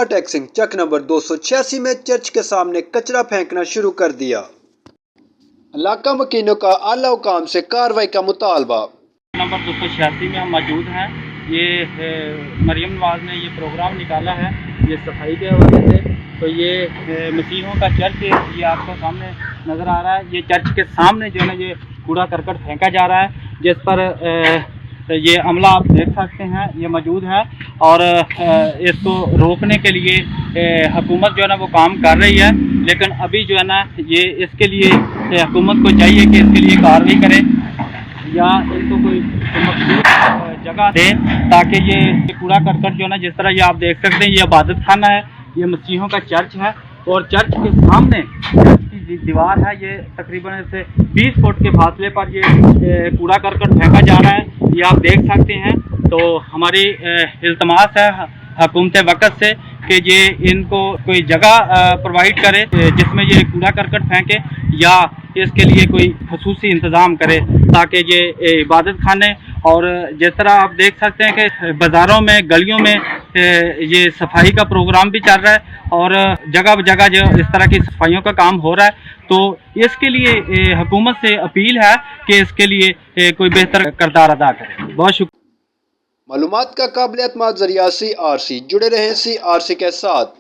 Spot एक्सिंग चक number 286 में church के सामने कचरा फेंकना शुरू कर दिया। इलाका मकीनों का आला हुकाम से कार्रवाई का मुतालबा। नंबर 286 में हम मौजूद हैं। ये मरियम नवाज ने ये प्रोग्राम निकाला है ये सफाई के हवाले से। तो ये मसीहों का चर्च ये आपको सामने नज़र आ रहा है। ये चर्च के सामने जो है ना ये कूड़ा करकट फेंका जा रहा है, जिस पर ये अमला आप देख सकते हैं ये मौजूद है। और इसको रोकने के लिए हुकूमत जो है ना वो काम कर रही है, लेकिन अभी जो है ना ये इसके लिए हुकूमत को चाहिए कि इसके लिए कार्रवाई करे या इनको कोई मखसूस जगह दे ताकि ये कूड़ा करकट जो है ना, जिस तरह ये आप देख सकते हैं ये इबादत खाना है, ये मसीहों का चर्च है और चर्च के सामने चर्च की दीवार है, ये तकरीबन इससे 20 फुट के फासले पर ये कूड़ा करकट फेंका जा रहा है, ये आप देख सकते हैं। तो हमारी इल्तमास है हुकूमत वक़्त से कि ये इनको कोई जगह प्रोवाइड करे जिसमें ये कूड़ा करकट फेंके या इसके लिए कोई खसूसी इंतज़ाम करे ताकि ये इबादत खाने। और जिस तरह आप देख सकते हैं कि बाज़ारों में गलियों में ये सफाई का प्रोग्राम भी चल रहा है और जगह जगह जो इस तरह की सफाइयों का काम हो रहा है। तो इसके लिए हुकूमत से अपील है कि इसके लिए कोई बेहतर किरदार अदा करे। बहुत शुक्रिया। मालूमात का काबिल एतमाद ज़रिया CRC, जुड़े रहें CRC के साथ।